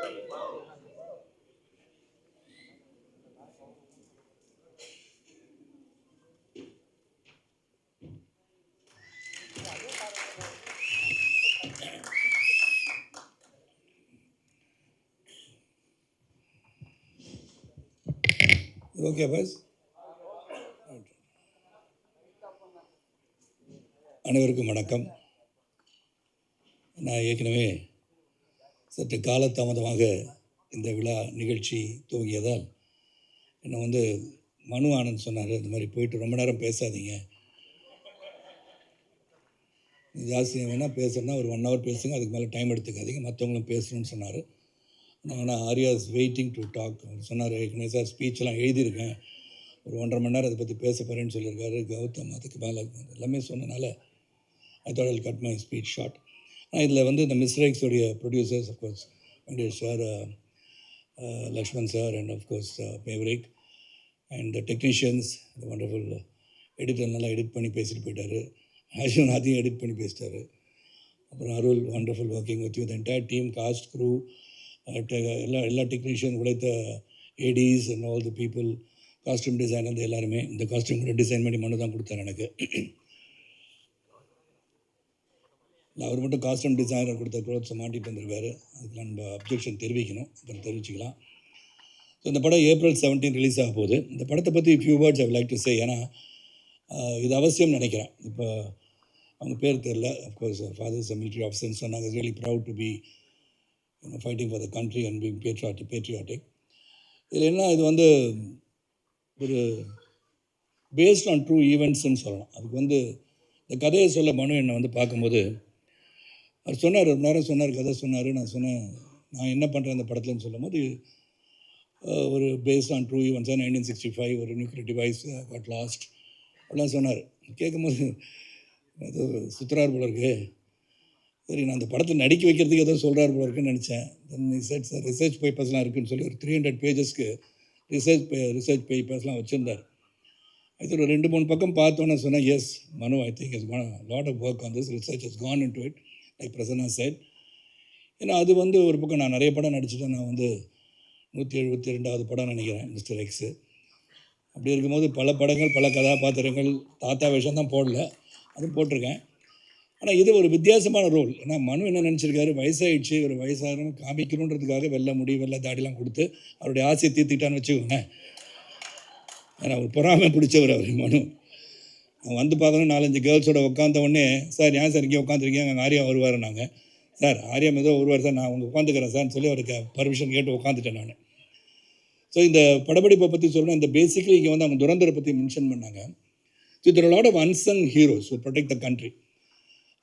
Okay pass. அனைவருக்கும் வணக்கம். நான் ஏற்கனவே சற்று காலதாமதமாக இந்த விழா நிகழ்ச்சி துவங்கியதால் என்னை மனு ஆனந்த் சொன்னார், இந்த மாதிரி போயிட்டு ரொம்ப நேரம் பேசாதீங்க, ஜாஸ்தி வேணால் பேசுகிறேன்னா ஒரு 1 hour பேசுங்க, அதுக்கு மேலே டைம் எடுத்துக்காதீங்க, மற்றவங்களும் பேசணும்னு சொன்னார். ஆனால் Arya is waiting to talk சொன்னார். ஏற்கனவே சார் ஸ்பீச்செலாம் எழுதியிருக்கேன், ஒரு 1.5 மணி நேரம் அதை பற்றி பேச போகிறேன்னு சொல்லியிருக்காரு கௌதம். அதுக்கு மேலே எல்லாமே சொன்னனால I thought I'll cut my speech short. ஆனால் இதில் இந்த மிஸ்ரேக்ஸோடைய producers of course Venkatesh sir, Lakshman sir and of course maverick and the technicians, the wonderful editor நல்லா எடிட் பண்ணி பேசிட்டு போயிட்டார். ஆஷுவன் அதையும் எடிட் பண்ணி பேசிட்டார். அப்புறம் Arul, wonderful working with you, the entire team, cast, crew, எல்லா டெக்னீஷியன், உழைத்த ADs and all the people, costume design வந்து எல்லாருமே. இந்த காஸ்டியூம் கூட டிசைன் பண்ணி மனு தான் கொடுத்தார் எனக்கு. அவர் மட்டும் காஸ்டியூம் டிசைனர் கொடுத்த க்ளோத்ஸை மாட்டிகிட்டு வந்திருக்காரு. அதுக்கு நம்ம அப்ஜெக்ஷன் தெரிவிக்கணும், அப்புறம் தெரிவிச்சிக்கலாம். ஸோ இந்த படம் April 17 ரிலீஸ் ஆக போகுது. இந்த படத்தை பற்றி few words I like to say. ஏன்னா இது அவசியம் நினைக்கிறேன். இப்போ அவங்க பேர் தெரில, அஃப்கோர்ஸ் ஃபாதர்ஸ் மிலிட்ரி ஆஃபீஸர்னு சொன்னாங்க. Really proud to be fighting for the country and being patriotic. இதில் என்ன, இது ஒரு பேஸ்ட் ஆன் ட்ரூ ஈவெண்ட்ஸ்ன்னு சொல்லலாம். அதுக்கு இந்த கதையை சொல்ல மனு என்னை பார்க்கும்போது அவர் சொன்னார், ஒரு நேரம் சொன்னார், கதை சொன்னார். நான் சொன்னேன், நான் என்ன பண்ணுறேன் இந்த படத்துலன்னு சொல்லும்போது, ஒரு பேஸ்ட் ஆன் ட்ரூ ஈவெண்ட்ஸ், 1965 ஒரு நியூக்ளியர் டிவைஸ் காட் லாஸ்ட் அப்படிலாம் சொன்னார். கேட்கும்போது ஏதோ சுற்றுறார் போல இருக்கு. சரி, நான் அந்த படத்தை நடிக்க வைக்கிறதுக்கு ஏதோ சொல்கிறார் போல இருக்குன்னு நினச்சேன். தென் சார் ரிசர்ச் பேப்பர்ஸ்லாம் இருக்குதுன்னு சொல்லி ஒரு 300 pagesக்கு ரிசர்ச் பேப்பர்ஸ்லாம் வச்சுருந்தார். அது ஒரு 2-3 பக்கம் பார்த்தோன்னே சொன்னேன், yes Manu, I think is lot of work on this, research is gone in to it, like Prasanna said. ஏன்னா அது ஒரு பக்கம் நான் நிறைய படம் நடிச்சுட்டேன். நான் 172வது படம் நினைக்கிறேன் மிஸ்டர் எக்ஸு. அப்படி இருக்கும்போது பல படங்கள், பல கதாபாத்திரங்கள், தாத்தா வேஷம் தான் போடல, அதுவும் போட்டிருக்கேன். ஆனால் இது ஒரு வித்தியாசமான ரோல். ஏன்னா மனு என்ன நினச்சிருக்காரு, வயசாகிடுச்சு, ஒரு வயசாக காமிக்கணுன்றதுக்காக வெள்ளை முடி வெள்ளை தாடிலாம் கொடுத்து அவருடைய ஆசையை தீர்த்துக்கிட்டான்னு வச்சுக்கோங்க. ஏன்னா ஒரு பொறாமை பிடிச்சவர் அவர் மனு. நான் பார்க்கணும், 4-5 கேர்ள்ஸோட உட்காந்த உடனே, சார் ஏன் சார் இங்கே உட்காந்துருக்கீங்க, அங்கே ஆர்யா வருவார். நாங்கள் சார் ஆர்யா ஏதோ வருவார் சார், நான் அவங்க உட்காந்துக்கிறேன் சார்னு சொல்லி அவருக்கு பர்மிஷன் கேட்டு உட்காந்துட்டேன் நான். ஸோ இந்த படப்பிடிப்பை பற்றி சொல்லணும். இந்த பேசிக்கலி இங்கே அவங்க துரந்தரை பற்றி மென்ஷன் பண்ணாங்க. ஸோ இதில் lot of unsung heroes to protect the country.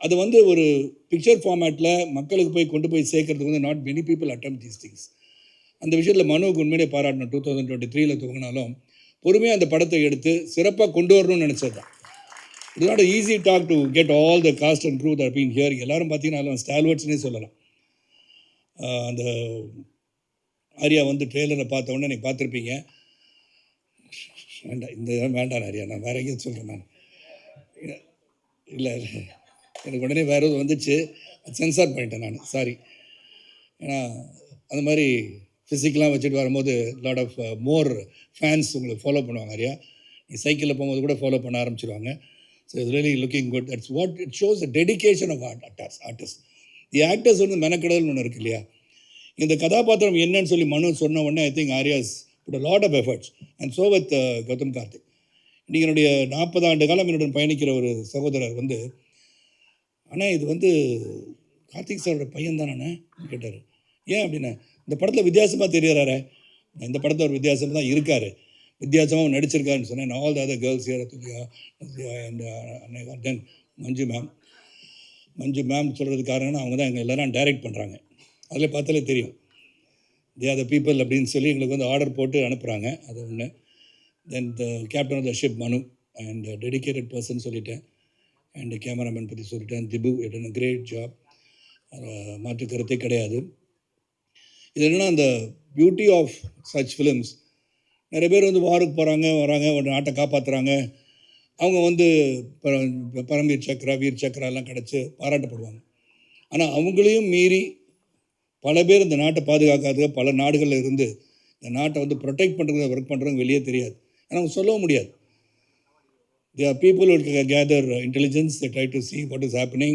அது ஒரு பிக்சர் ஃபார்மேட்டில் மக்களுக்கு கொண்டு போய் சேர்க்கறதுக்கு not many people attempt these things. அந்த விஷயத்தில் மனுவுக்கு உண்மையிலே பாராட்டணும். 2023 துவங்கினாலும் பொறுமையாக அந்த படத்தை எடுத்து சிறப்பாக கொண்டு வரணும்னு நினச்சது தான். It's not easy talk to get all the cast and crew that been here. எல்லாரும் பார்த்தீங்கன்னா ஸ்டால்வர்ட்ஸ்னே சொல்லலாம். அந்த ஆர்யா ட்ரெய்லரை பார்த்த உடனே நீங்கள் பார்த்துருப்பீங்க. வேண்டாம், இந்த வேண்டாம் ஆர்யா, நான் வேற எங்கேயும் சொல்கிறேன். நான் இல்லை, எனக்கு உடனே வேறு எதுவும் வந்துச்சு, சென்சார் பண்ணிட்டேன் நான், சாரி. ஏன்னா அந்த மாதிரி ஃபிசிக்கலாக வச்சுட்டு வரும்போது லாட் ஆஃப் மோர் ஃபேன்ஸ் உங்களுக்கு ஃபாலோ பண்ணுவாங்க. ஆர்யா நீ சைக்கிளில் போகும்போது கூட ஃபாலோ பண்ண ஆரம்பிச்சிடுவாங்க. So it's really looking good. That's what it shows the dedication of artist. The actors மெனக்கடல்னு ஒன்று இருக்கு இல்லையா. இந்த கதாபாத்திரம் என்னன்னு சொல்லி மனு சொன்ன உடனே I think Arya's put a lot of efforts and so with Gautham Karthik. இன்றைக்கி என்னுடைய 40 ஆண்டு காலம் என்னுடன் பயணிக்கிற ஒரு சகோதரர் ஆனால் இது கார்த்திக் சாரோட பையன் தானே கேட்டார். ஏன் அப்படின்னா, இந்த படத்தில் வித்தியாசமாக தெரியறாரு, இந்த படத்தில் ஒரு வித்தியாசமாக தான் இருக்கார், வித்தியாசமாக நடிச்சிருக்காருன்னு சொன்னேன். All the other girls here, and then Manju ma'am சொல்கிறதுக்கு காரணம் அவங்க தான் எங்கள் எல்லோரும் டைரக்ட் பண்ணுறாங்க. அதில் பார்த்தாலே தெரியும், தே ஆர் த பீப்புள் அப்படின்னு சொல்லி எங்களுக்கு ஆர்டர் போட்டு அனுப்புகிறாங்க. அது ஒன்று. Then the captain of the ship Manu and dedicated person சொல்லிட்டேன். அண்ட் கேமராமேன் பற்றி சொல்லிட்டேன், Dibu it a great job, மாற்று கருத்தே கிடையாது. இது என்னென்னா, அந்த பியூட்டி ஆஃப் சச் ஃபிலிம்ஸ், நிறைய பேர் வாருக்கு போகிறாங்க, வராங்க, ஒரு நாட்டை காப்பாற்றுறாங்க, அவங்க பரம்வீர் சக்ரா, வீர் சக்ரா எல்லாம் கிடச்சி பாராட்டப்படுவாங்க. ஆனால் அவங்களையும் மீறி பல பேர் இந்த நாட்டை பாதுகாக்காத பல நாடுகளில் இருந்து இந்த நாட்டை வந்து ப்ரொடெக்ட் பண்ணுறது ஒர்க் பண்ணுறவங்க வெளியே தெரியாது. ஆனால் அவங்க சொல்லவும் முடியாது. There are people who gather intelligence, they try to see what is happening,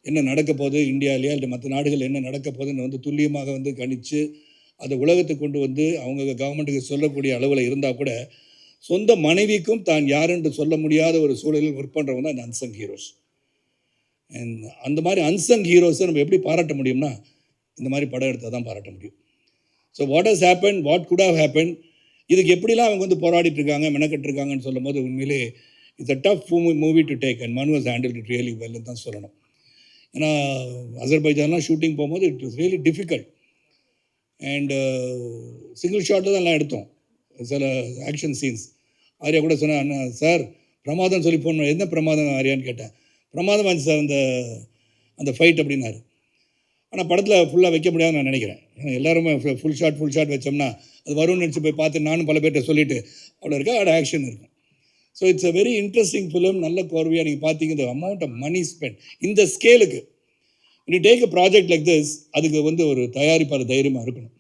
என்ன நடக்க போகுது இந்தியாவிலேயே இல்லை மற்ற நாடுகள் என்ன நடக்க போகுதுன்னு வந்து துல்லியமாக வந்து கணித்து அதை உலகத்துக்கு கொண்டு வந்து அவங்க கவர்மெண்ட்டுக்கு சொல்லக்கூடிய அளவில் இருந்தால் கூட சொந்த மனைவிக்கும் தான் யாருன்னு சொல்ல முடியாத ஒரு சூழலில் ஒர்க் பண்ணுறவங்க தான் இந்த அன்சங் ஹீரோஸ். அண்ட் அந்த மாதிரி அன்சங் ஹீரோஸை நம்ம எப்படி பாராட்ட முடியும்னா இந்த மாதிரி படம் எடுத்தால் தான் பாராட்ட முடியும். So what has happen, what good have happen, இதுக்கு எப்படிலாம் அவங்க வந்து போராடிட்டு இருக்காங்க மெனக்கட்டுருக்காங்கன்னு சொல்லும் போது உண்மையிலே it's a tough movie to take and Manu has handle it really வெல்னு தான் சொல்லணும். ஏன்னா அசர்பைஜான்லாம் ஷூட்டிங் போகும்போது it was really difficult and single ஷாட்டில் தான் எல்லாம் எடுத்தோம். சில ஆக்ஷன் சீன்ஸ் ஆர்யா கூட சொன்னேன், சார் பிரமாதம் சொல்லி ஃபோன் பண்ண, என்ன பிரமாதம் ஆர்யான்னு கேட்டேன். பிரமாதம் ஆச்சு சார் அந்த ஃபைட் அப்படின்னாரு. ஆனால் படத்தில் ஃபுல்லாக வைக்க முடியாதுன்னு நான் நினைக்கிறேன். ஏன்னா எல்லாருமே ஃபுல் ஷாட் வச்சோம்னா அது வரும்னு நினச்சி போய் பார்த்து நானும் பல பேர்கிட்ட சொல்லிவிட்டு அவ்வளோ இருக்கா அதோட ஆக்ஷன் இருக்கும். So it's a very interesting film. நல்ல கோர்வையாக நீங்கள் பார்த்தீங்க. இந்த அமௌண்ட் ஆஃப் மணி ஸ்பெண்ட் இந்த ஸ்கேலுக்கு நீ take a project like this, அதுக்கு வந்து ஒரு தயாரிப்பாளர் தைரியமாக இருக்கணும்.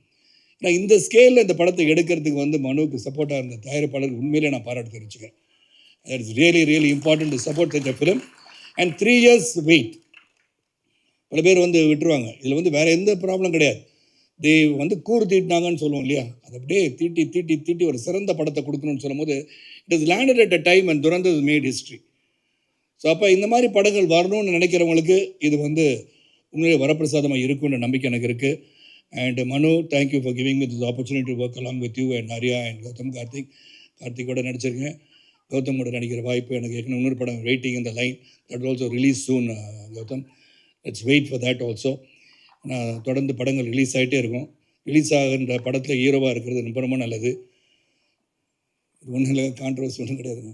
ஏன்னா இந்த ஸ்கேலில் இந்த படத்தை எடுக்கிறதுக்கு வந்து மனுவுக்கு சப்போர்ட்டாக இருந்த தயாரிப்பாளர் உண்மையிலே நான் பாராட்டு தெரிவிச்சுக்கிறேன். That is really important to support such a film. And 3 years wait. பல பேர் வந்து விட்டுருவாங்க. இதில் வந்து வேறு எந்த ப்ராப்ளம் கிடையாது. தே வந்து கூறு தீட்டினாங்கன்னு சொல்லுவோம் இல்லையா, அது அப்படியே தீட்டி ஒரு சிறந்த படத்தை கொடுக்கணும்னு சொல்லும் போது it is landed at a time and Durandhar is made history. So அப்போ இந்த மாதிரி படங்கள் வரணும்னு நினைக்கிறவங்களுக்கு இது வந்து உண்மையிலே வரப்பிரசாதமாக இருக்குன்ற நம்பிக்கை எனக்கு இருக்குது. And Manu, thank you for giving me this opportunity work along with you and Arya and Gautham. கார்த்திகோட நடிச்சிருக்கேன். கௌதமோட நடிக்கிற வாய்ப்பு எனக்கு ஏற்கனவே இன்னொரு படம் வெயிட்டிங் இந்த line that also release soon. Gautham, let's wait for that also. நான் தொடர்ந்து படங்கள் ரிலீஸ் ஆகிட்டே இருக்கும். ரிலீஸ் ஆகின்ற படத்தில் ஹீரோவாக இருக்கிறது ரொம்ப ரொம்ப நல்லது. இது ஒன்றும் இல்லை, கான்ட்ரவர்சி ஒன்றும் கிடையாதுங்க.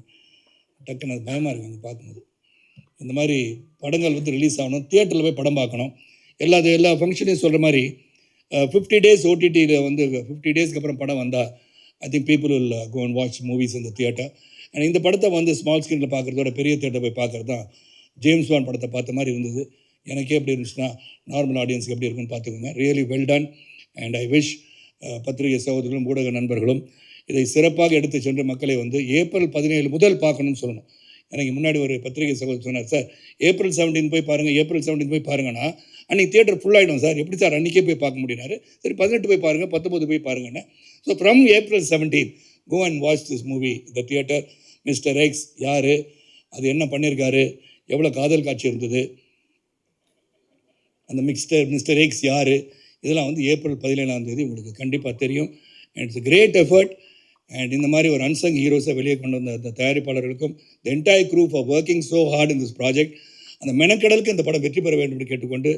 டக்குன்னு அது பயமாக இருக்குங்க பார்க்கும்போது. இந்த மாதிரி படங்கள் வந்து ரிலீஸ் ஆகணும், தியேட்டரில் போய் படம் பார்க்கணும். எல்லா ஃபங்க்ஷனையும் சொல்கிற மாதிரி 50 days ஓடிடியில் வந்து 50 daysக்கு அப்புறம் படம் வந்தால் I think people will go and watch movies இந்த தியேட்டர். அண்ட் இந்த படத்தை வந்து ஸ்மால் ஸ்க்ரீனில் பார்க்குறதோட பெரிய தியேட்டர் போய் பார்க்குறது தான் ஜேம்ஸ் பாண்ட் படத்தை பார்த்த மாதிரி இருந்தது. எனக்கே எப்படி இருந்துச்சுன்னா நார்மல் ஆடியன்ஸுக்கு எப்படி இருக்குன்னு பார்த்துக்கோங்க. Really well done. And I wish பத்திரிகை சகோதரர்களும் ஊடக நண்பர்களும் இதை சிறப்பாக எடுத்து சென்று மக்களை வந்து April 17 முதல் பார்க்கணும்னு சொல்லணும். எனக்கு முன்னாடி ஒரு பத்திரிகை சகோதரர் சொன்னார், சார் April 17 போய் பாருங்கள், April 17 போய் பாருங்கன்னா அன்றைக்கி தியேட்டர் ஃபுல்லாகிடும் சார், எப்படி சார் அன்றைக்கே போய் பார்க்க முடியினாரு. சரி 18 போய் பாருங்கள், 19 போய் பாருங்கன்னு. So from April 17 go and watch this movie the theatre. Mister X யார், அது என்ன பண்ணியிருக்காரு, எவ்வளோ காதல் காட்சி இருந்தது, அந்த மிஸ்டர் எக்ஸ் யார், இதெல்லாம் வந்து April 17 உங்களுக்கு கண்டிப்பாக தெரியும். And it's great effort. And இந்த மாதிரி ஒரு அன்சங் ஹீரோஸை வெளியே கொண்டு வந்த அந்த தயாரிப்பாளர்களுக்கும் the entire group of working so hard in this project, அந்த மெனக்கடலுக்கு இந்த படம் வெற்றி பெற வேண்டும் என்று கேட்டுக்கொண்டு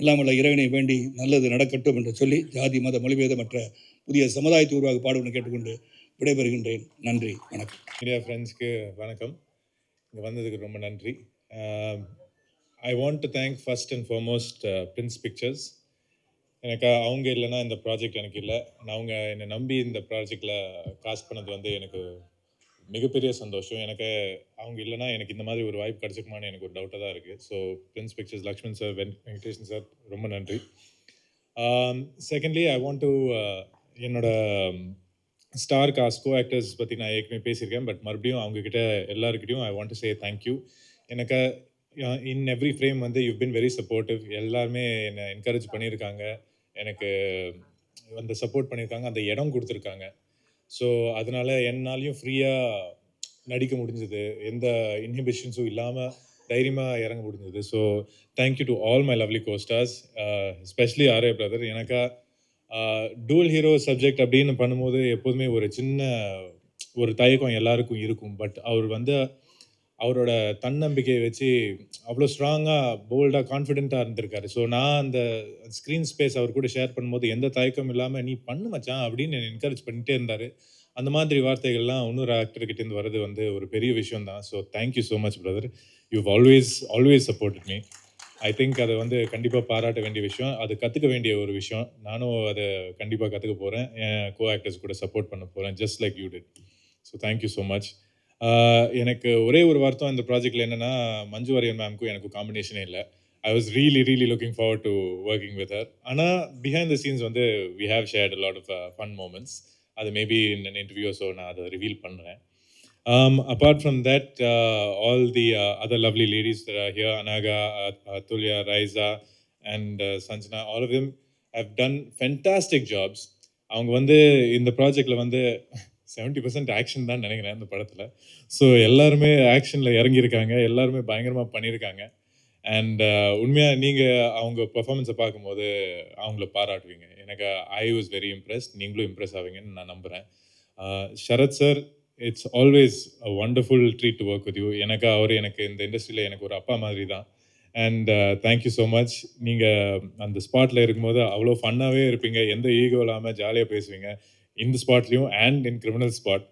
எல்லாம் உள்ள இறைவனை வேண்டி நல்லது நடக்கட்டும் என்று சொல்லி ஜாதி மத மொழிபேத மற்ற புதிய சமுதாயத்தை உருவாக பாடுவதை கேட்டுக்கொண்டு விடைபெறுகின்றேன். நன்றி, வணக்கம். மீடியா ஃப்ரெண்ட்ஸ்க்கு வணக்கம். இங்கே வந்ததுக்கு ரொம்ப நன்றி. ஐ want to thank first and foremost Prince pictures. எனக்கு அவங்க இல்லைன்னா இந்த ப்ராஜெக்ட் எனக்கு இல்லை. அவங்க என்னை நம்பி இந்த ப்ராஜெக்டில் காஸ்ட் பண்ணது வந்து எனக்கு மிகப்பெரிய சந்தோஷம். எனக்கு அவங்க இல்லைனா எனக்கு இந்த மாதிரி ஒரு வாய்ப்பு கிடச்சிக்குமான்னு எனக்கு ஒரு டவுட்டாக தான் இருக்குது. So Prince Pictures, Lakshman sir, Venkatesan sir, ரொம்ப நன்றி. செகண்ட்லி ஐ வாண்ட் டு என்னோட ஸ்டார் காஸ்ட் கோ ஆக்டர்ஸ் பற்றி நான் ஏற்கனவே பேசியிருக்கேன். பட் மறுபடியும் அவங்கக்கிட்ட எல்லாருக்கிட்டையும் I want to say thank you. எனக்கு இன் எவ்ரி ஃப்ரேம் வந்து யூ பின் வெரி சப்போர்ட்டிவ். எல்லாருமே என்னை என்கரேஜ் பண்ணியிருக்காங்க, எனக்கு அந்த சப்போர்ட் பண்ணியிருக்காங்க, அந்த இடம் கொடுத்துருக்காங்க. ஸோ அதனால் என்னாலையும் ஃப்ரீயாக நடிக்க முடிஞ்சது, எந்த இன்ஹிபிஷன்ஸும் இல்லாமல் தைரியமாக இறங்க முடிஞ்சது. So thank you to all my lovely co-stars, especially RA brother. எனக்கா டூல் ஹீரோ சப்ஜெக்ட் அப்படின்னு பண்ணும்போது எப்போதுமே ஒரு சின்ன ஒரு தயக்கம் எல்லாருக்கும் இருக்கும். பட் அவர் வந்து அவரோட தன்னம்பிக்கையை வச்சு அவ்வளோ ஸ்ட்ராங்காக, போல்டாக, கான்ஃபிடென்ட்டாக இருந்திருக்காரு. ஸோ நான் அந்த ஸ்க்ரீன் ஸ்பேஸ் அவர் கூட ஷேர் பண்ணும்போது எந்த தயக்கம் இல்லாமல் நீ பண்ணு மச்சான் அப்படின்னு என்னை என்கரேஜ் பண்ணிகிட்டே இருந்தார். அந்த மாதிரி வார்த்தைகள்லாம் இன்னொரு ஆக்டர்கிட்டேருந்து வர்றது வந்து ஒரு பெரிய விஷயம் தான். So thank you so much brother. You always supported me. I think அதை வந்து கண்டிப்பாக பாராட்ட வேண்டிய விஷயம், அது கற்றுக்க வேண்டிய ஒரு விஷயம். நானும் அதை கண்டிப்பாக கற்றுக்க போகிறேன், என் கோ ஆக்டர்ஸ் கூட சப்போர்ட் பண்ண போகிறேன், just like you did. So thank you so much. எனக்கு ஒரே ஒரு வருத்தம் இந்த ப்ராஜெக்டில் என்னென்னா, மஞ்சு வாரியர் மேம்க்கும் எனக்கும் காம்பினேஷனே இல்லை. I was really, really looking forward to working with her. Anna, behind the scenes, we have shared a lot of fun moments. That maybe in an interview or so, na அதை reveal பண்ணுறேன். Apart from that, all the other lovely ladies that are here, Anaga, Tulya, Raiza, and Sanjana, all of them have done fantastic jobs. அவங்க இந்த ப்ராஜெக்டில் 70% action தான் நினைக்கிறேன் இந்த படத்தில். So எல்லாருமே ஆக்ஷனில் இறங்கியிருக்காங்க, எல்லாருமே பயங்கரமாக பண்ணியிருக்காங்க. அண்ட் உண்மையாக நீங்கள் அவங்க பர்ஃபார்மன்ஸை பார்க்கும்போது அவங்கள பாராட்டுவீங்க. எனக்கு ஐ வாஸ் வெரி இம்ப்ரெஸ்ட். நீங்களும் இம்ப்ரெஸ் ஆவீங்கன்னு நான் நம்புகிறேன். Sharath sir, it's always a wonderful treat to work with you. எனக்கு இந்த இண்டஸ்ட்ரியில் எனக்கு ஒரு அப்பா மாதிரி தான். And thank you so much. நீங்கள் அந்த ஸ்பாட்டில் இருக்கும்போது அவ்வளோ ஃபன்னாகவே இருப்பீங்க, எந்த ஈகோ இல்லாமல் ஜாலியாக பேசுவீங்க, இந்த ஸ்பாட்லேயும் and in criminal spot.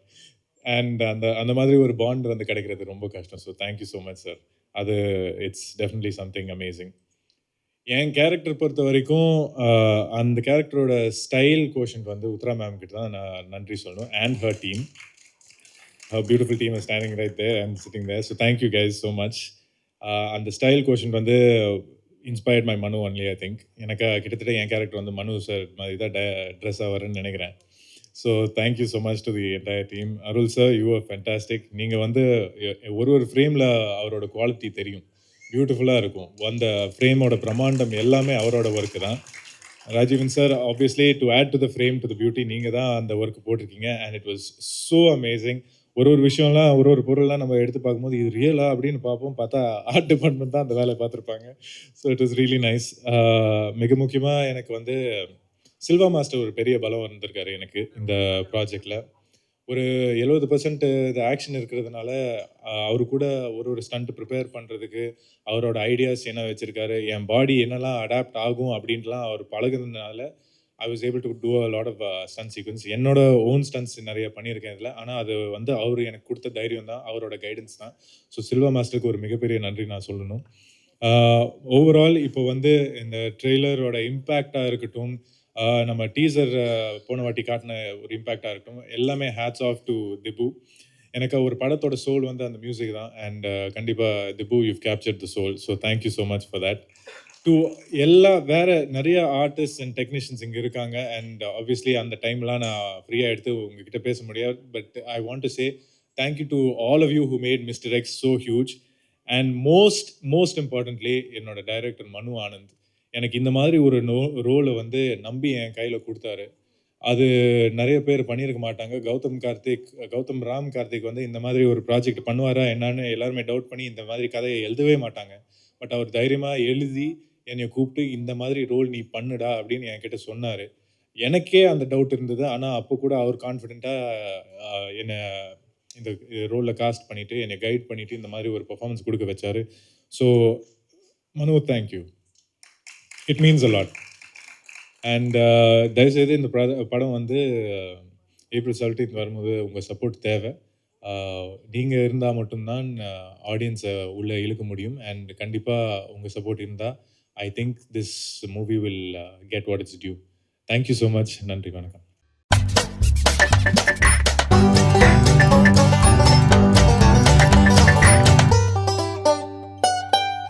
And அந்த மாதிரி ஒரு பாண்ட் கிடைக்கிறது ரொம்ப கஷ்டம். So thank you so much sir. அது இட்ஸ் டெஃபினெட்லி சம்திங் அமேசிங். என் கேரக்டர் பொறுத்த வரைக்கும் அந்த கேரக்டரோட ஸ்டைல் கோஷன்ட் உத்ரா மேம் கிட்ட தான் நான் நன்றி சொல்லணும். And her team, her beautiful team is standing right there and sitting there. So thank you guys so much. அந்த style quotient inspired my Manu only. I think எனக்கு கிட்டத்தட்ட என் கேரக்டர் மனு சார் மாதிரி தான் ட்ரெஸ்ஸாக வரும்னு நினைக்கிறேன். So thank you so much to the entire team. Arul sir, you are fantastic. நீங்கள் ஒரு ஃப்ரேமில் அவரோட குவாலிட்டி தெரியும், பியூட்டிஃபுல்லாக இருக்கும். அந்த ஃப்ரேமோட பிரமாண்டம் எல்லாமே அவரோட ஒர்க்கு தான். Rajeevan sir, obviously to add to the frame to the beauty நீங்கள் தான் அந்த ஒர்க் போட்டிருக்கீங்க. And it was so amazing. ஒரு விஷயம்லாம், ஒரு பொருள்லாம் நம்ம எடுத்து பார்க்கும்போது இது ரியலா அப்படின்னு பார்ப்போம், பார்த்தா ஆர்ட் டிபார்ட்மெண்ட் தான் அந்த வேலையை பார்த்துருப்பாங்க. So it was really nice. மிக முக்கியமாக எனக்கு சில்வா மாஸ்டர் ஒரு பெரிய பலம் வந்திருக்காரு எனக்கு இந்த ப்ராஜெக்டில். ஒரு 70% இது ஆக்ஷன் இருக்கிறதுனால அவரு கூட ஒரு ஸ்டண்ட் ப்ரிப்பேர் பண்ணுறதுக்கு அவரோட ஐடியாஸ் என்ன வச்சுருக்காரு, என் பாடி என்னெல்லாம் அடாப்ட் ஆகும் அப்படின்ட்டுலாம் அவர் பழகுறதுனால I was able to do a lot of stunt sequence. என்னோட ஓன் ஸ்டன்ட்ஸ் நிறைய பண்ணியிருக்கேன் இதில். ஆனால் அது அவர் எனக்கு கொடுத்த தைரியம் தான், அவரோட கைடன்ஸ் தான். ஸோ சில்வா மாஸ்டருக்கு ஒரு மிகப்பெரிய நன்றி நான் சொல்லணும். ஓவரால் இப்போ இந்த ட்ரெய்லரோட இம்பேக்டாக இருக்கட்டும், நம்ம டீசர் போன வாட்டி காட்டின ஒரு இம்பேக்டாக இருக்கட்டும், எல்லாமே ஹேட்ஸ் ஆஃப் டு திபு. எனக்கு ஒரு படத்தோட சோல் அந்த மியூசிக் தான். அண்ட் கண்டிப்பாக Dibu, you captured the soul. So thank you so much for that. To வேறு நிறைய ஆர்டிஸ்ட் அண்ட் டெக்னீஷியன்ஸ் இங்கே இருக்காங்க. அண்ட் ஆப்வியஸ்லி அந்த டைம்லாம் நான் ஃப்ரீயாக எடுத்து உங்ககிட்ட பேச முடியாது. But I want to say thank you to all of you who made mister X so huge. And most importantly என்னோட டைரக்டர் மனு ஆனந்த் எனக்கு இந்த மாதிரி ஒரு ரோலை நம்பி என் கையில் கொடுத்தாரு. அது நிறைய பேர் பண்ணியிருக்க மாட்டாங்க. கௌதம் ராம் கார்த்திக் இந்த மாதிரி ஒரு ப்ராஜெக்ட் பண்ணுவாரா என்னன்னு எல்லாருமே டவுட் பண்ணி இந்த மாதிரி கதையை எழுதவே மாட்டாங்க. பட் அவர் தைரியமாக எழுதி என்னை கூப்பிட்டு இந்த மாதிரி ரோல் நீ பண்ணுடா அப்படின்னு என்கிட்ட சொன்னார். எனக்கே அந்த டவுட் இருந்தது. ஆனால் அப்போ கூட அவர் கான்ஃபிடென்ட்டாக என்னை இந்த ரோலில் காஸ்ட் பண்ணிவிட்டு என்னை கைட் பண்ணிவிட்டு இந்த மாதிரி ஒரு பர்ஃபார்மன்ஸ் கொடுக்க வச்சார். ஸோ மனு, thank you. It means a lot. And தயவுசெய்து இந்த படம் ஏப்ரல் 17 வரும்போது உங்கள் சப்போர்ட் தேவை. நீங்கள் இருந்தால் மட்டும்தான் ஆடியன்ஸை உள்ளே இழுக்க முடியும். அண்ட் கண்டிப்பாக உங்கள் சப்போர்ட் இருந்தால் I think this movie will get what it's due. Thank you so much. நன்றி, வணக்கம்.